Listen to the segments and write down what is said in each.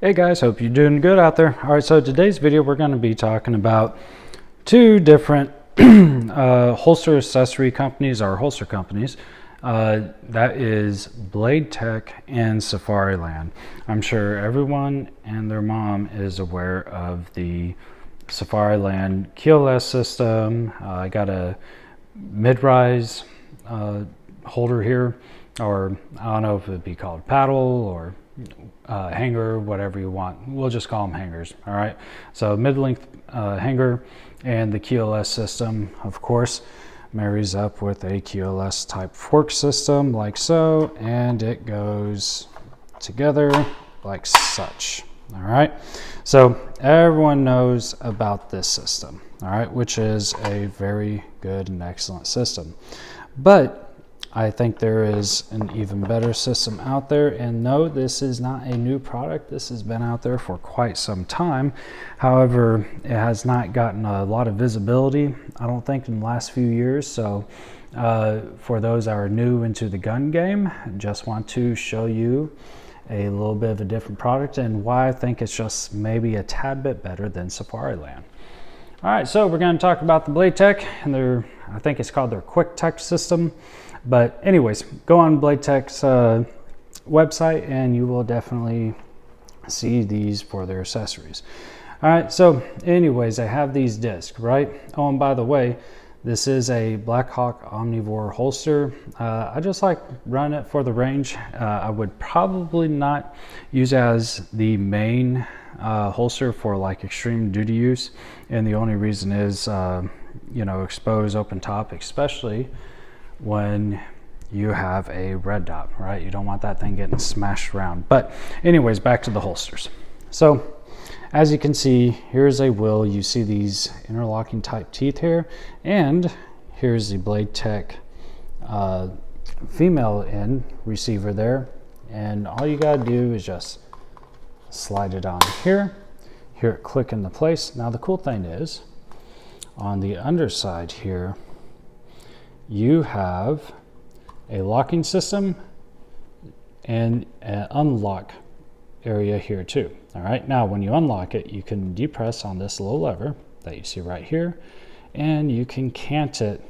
Hey guys, hope you're doing good out there. All right, so today's video we're going to be talking about two different holster accessory companies or holster companies. That is Bladetech and Safariland. I'm sure everyone and their mom is aware of the Safariland keyless system. I got a mid-rise holder here, or I don't know if it'd be called paddle or hanger, whatever you want. We'll just call them hangers. All right, so mid-length hanger, and the QLS system, of course, marries up with a QLS type fork system like so, and it goes together like such. All right, so everyone knows about this system, all right, which is a very good and excellent system. But I think there is an even better system out there, and no, this is not a new product. This has been out there for quite some time. However, it has not gotten a lot of visibility, I don't think, in the last few years. So for those that are new into the gun game, I just want to show you a little bit of a different product and why I think it's just maybe a tad bit better than Safariland. All right, so we're going to talk about the Bladetech and their, I think it's called their Quick Tech system. But anyways, go on Bladetech's website and you will definitely see these for their accessories. All right, so anyways, I have these discs, right? Oh, and by the way, this is a Blackhawk Omnivore holster. I just like running it for the range. I would probably not use as the main holster for like extreme duty use. And the only reason is, you know, exposed open top, especially when you have a red dot, right? You don't want that thing getting smashed around. But anyways, back to the holsters. So as you can see, here's a wheel. You see these interlocking type teeth here, and here's the Bladetech female end receiver there. And all you gotta do is just slide it on here, hear it click into place. Now the cool thing is, on the underside here, you have a locking system and an unlock area here too. All right, now when you unlock it, you can depress on this little lever that you see right here, and you can cant it,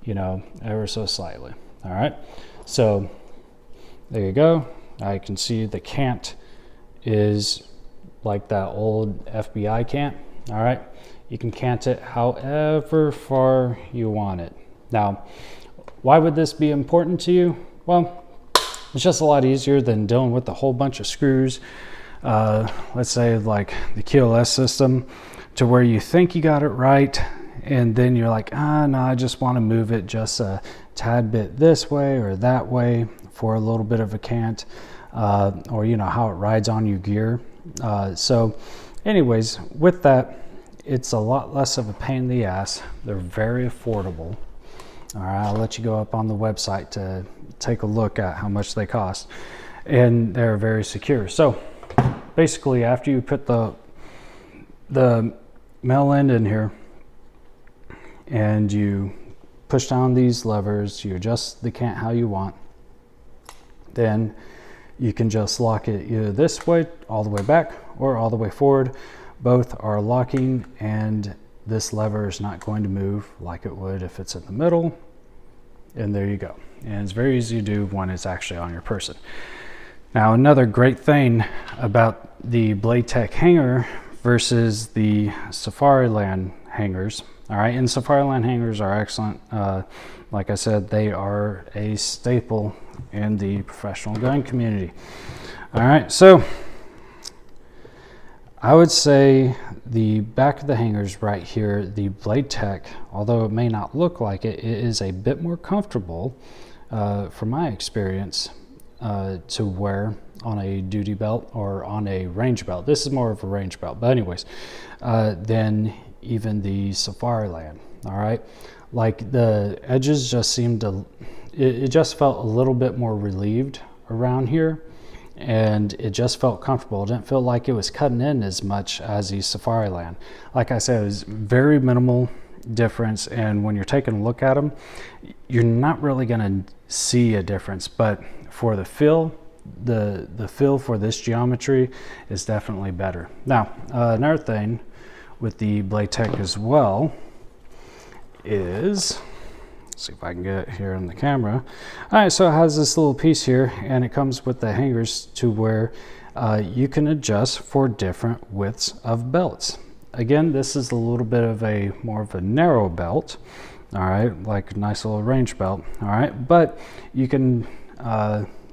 you know, ever so slightly. All right, so there you go. I can see the cant is like that old FBI cant. All right, you can cant it however far you want it. Now, why would this be important to you? Well, it's just a lot easier than dealing with a whole bunch of screws. Let's say like the QLS system, to where you think you got it right, and then you're like, no, I just want to move it just a tad bit this way or that way for a little bit of a cant, or you know how it rides on your gear. So anyways, with that, it's a lot less of a pain in the ass. They're very affordable. All right, I'll let you go up on the website to take a look at how much they cost, and they're very secure. So basically, after you put the male end in here and you push down these levers, you adjust the cant how you want, then you can just lock it either this way, all the way back, or all the way forward. Both are locking, and this lever is not going to move like it would if it's in the middle. And there you go. And it's very easy to do when it's actually on your person. Now, another great thing about the Bladetech hanger versus the Safariland hangers, all right, and Safariland hangers are excellent. Like I said, they are a staple in the professional gun community. All right, so I would say the back of the hangers right here, the Bladetech, although it may not look like it, it is a bit more comfortable, from my experience, to wear on a duty belt or on a range belt. This is more of a range belt, but anyways, than even the Safariland. All right, like the edges just seemed to, it just felt a little bit more relieved around here, and it just felt comfortable. It didn't feel like it was cutting in as much as the Safariland. Like I said, it was very minimal difference, and when you're taking a look at them, you're not really going to see a difference, but for the feel the feel for this geometry is definitely better. Now, another thing with the Bladetech as well is, let's see if I can get it here on the camera. All right, so it has this little piece here, and it comes with the hangers to where you can adjust for different widths of belts. Again, this is a little bit of a more of a narrow belt, all right, like a nice little range belt, all right, but you can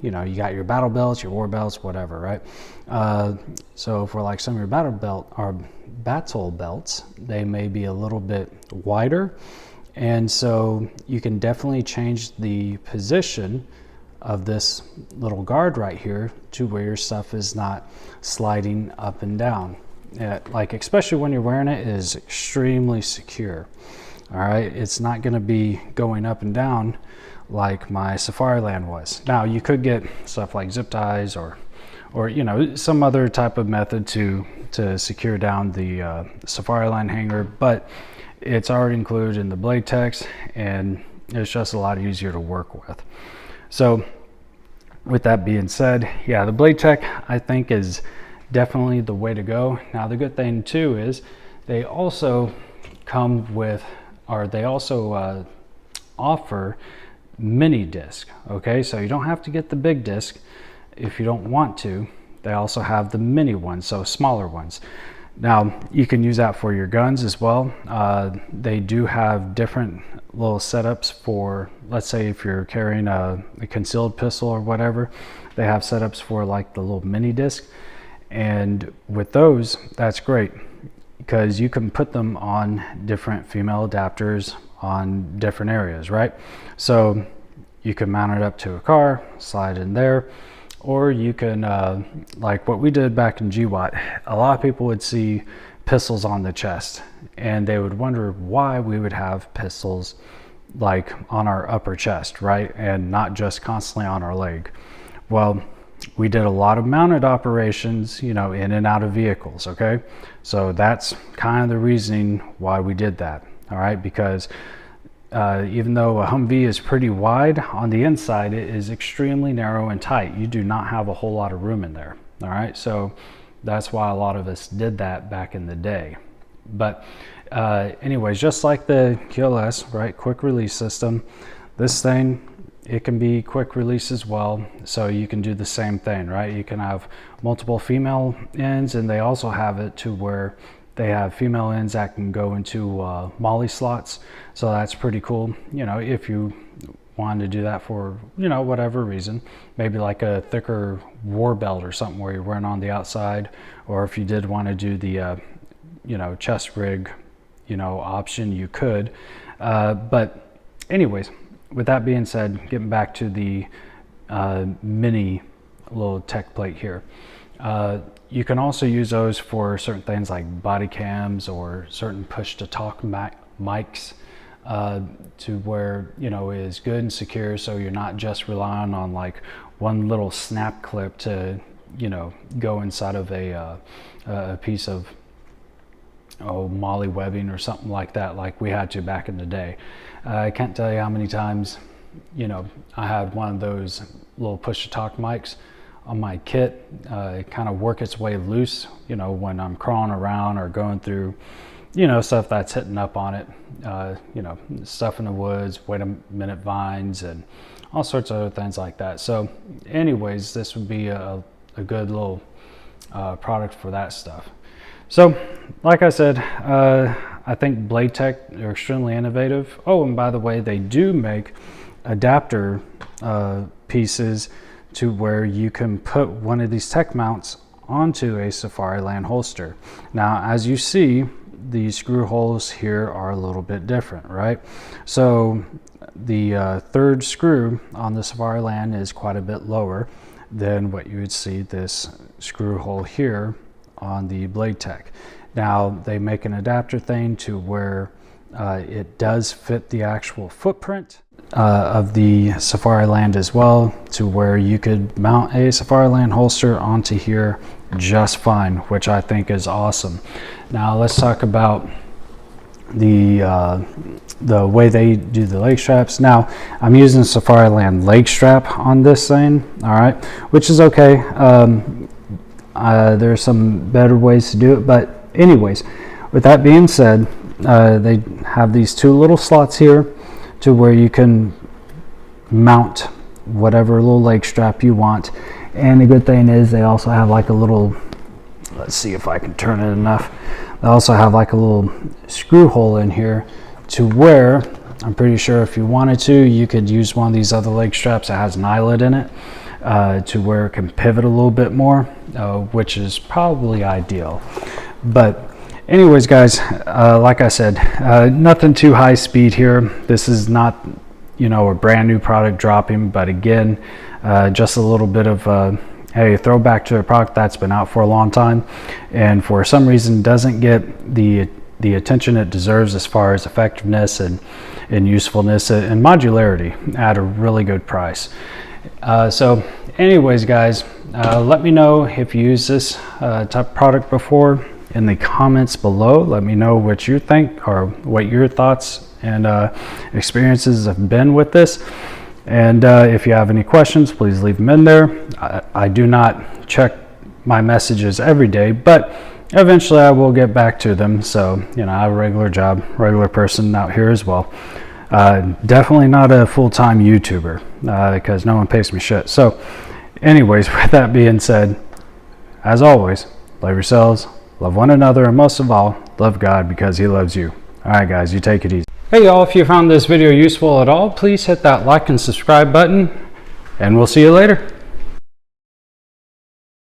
you know, you got your battle belts, your war belts, whatever, right? So for like some of your battle belts, they may be a little bit wider, and so you can definitely change the position of this little guard right here to where your stuff is not sliding up and down. Like especially when you're wearing it, it is extremely secure. All right, it's not going to be going up and down like my Safariland was. Now you could get stuff like zip ties or you know, some other type of method to secure down the Safariland hanger, but it's already included in the Bladetech, and it's just a lot easier to work with. So with that being said, yeah, the Bladetech I think is definitely the way to go. Now the good thing too is they also come with, or they also offer mini disc. Okay, so you don't have to get the big disc if you don't want to. They also have the mini ones, so smaller ones. Now you can use that for your guns as well. They do have different little setups for, let's say if you're carrying a concealed pistol or whatever, they have setups for like the little mini disc, and with those, that's great because you can put them on different female adapters on different areas, right? So you can mount it up to a car, slide in there, or you can, like what we did back in GWAT, a lot of people would see pistols on the chest and they would wonder why we would have pistols like on our upper chest, right? And not just constantly on our leg. Well, we did a lot of mounted operations, you know, in and out of vehicles, okay? So that's kind of the reasoning why we did that, all right? Because even though a Humvee is pretty wide, on the inside it is extremely narrow and tight. You do not have a whole lot of room in there, all right? So that's why a lot of us did that back in the day. But anyways, just like the QLS, right, quick release system, this thing, it can be quick release as well, so you can do the same thing, right? You can have multiple female ends, and they also have it to where they have female ends that can go into molly slots, so that's pretty cool. You know, if you wanted to do that for, you know, whatever reason, maybe like a thicker war belt or something where you're wearing on the outside, or if you did want to do the you know, chest rig, you know, option, you could. But anyways, with that being said, getting back to the mini little tech plate here, you can also use those for certain things like body cams or certain push to talk mics, to where, you know, is good and secure, so you're not just relying on like one little snap clip to, you know, go inside of a piece of molly webbing or something like that, like we had to back in the day. I can't tell you how many times, you know, I had one of those little push to talk mics on my kit kind of work its way loose, you know, when I'm crawling around or going through, you know, stuff that's hitting up on it, you know, stuff in the woods, wait a minute vines, and all sorts of other things like that. So anyways, this would be a good little product for that stuff. So like I said, I think Bladetech are extremely innovative. Oh, and by the way, they do make adapter pieces to where you can put one of these tech mounts onto a Safariland holster. Now, as you see, the screw holes here are a little bit different, right? So the third screw on the Safariland is quite a bit lower than what you would see this screw hole here on the Bladetech. Now they make an adapter thing to where it does fit the actual footprint of the Safariland as well, to where you could mount a Safariland holster onto here just fine, which I think is awesome. Now let's talk about the way they do the leg straps. Now I'm using Safariland leg strap on this thing, all right, which is okay. There's some better ways to do it, but anyways, with that being said, they have these two little slots here to where you can mount whatever little leg strap you want. And the good thing is they also have like a little, let's see if I can turn it enough, they also have like a little screw hole in here to where I'm pretty sure if you wanted to, you could use one of these other leg straps that has an eyelet in it to where it can pivot a little bit more, which is probably ideal. But anyways, guys, like I said, nothing too high speed here. This is not, you know, a brand new product dropping, but again, just a little bit of hey, throwback to a product that's been out for a long time and for some reason doesn't get the attention it deserves as far as effectiveness and usefulness and modularity at a really good price. So anyways, guys, let me know if you use this type of product before in the comments below. Let me know what you think or what your thoughts and experiences have been with this. And if you have any questions, please leave them in there. I do not check my messages every day, but eventually I will get back to them. So, you know, I have a regular job, regular person out here as well. Definitely not a full-time YouTuber because no one pays me shit. So anyways, with that being said, as always, love yourselves, love one another, and most of all, love God because he loves you. All right, guys, you take it easy. Hey, y'all, if you found this video useful at all, please hit that like and subscribe button, and we'll see you later.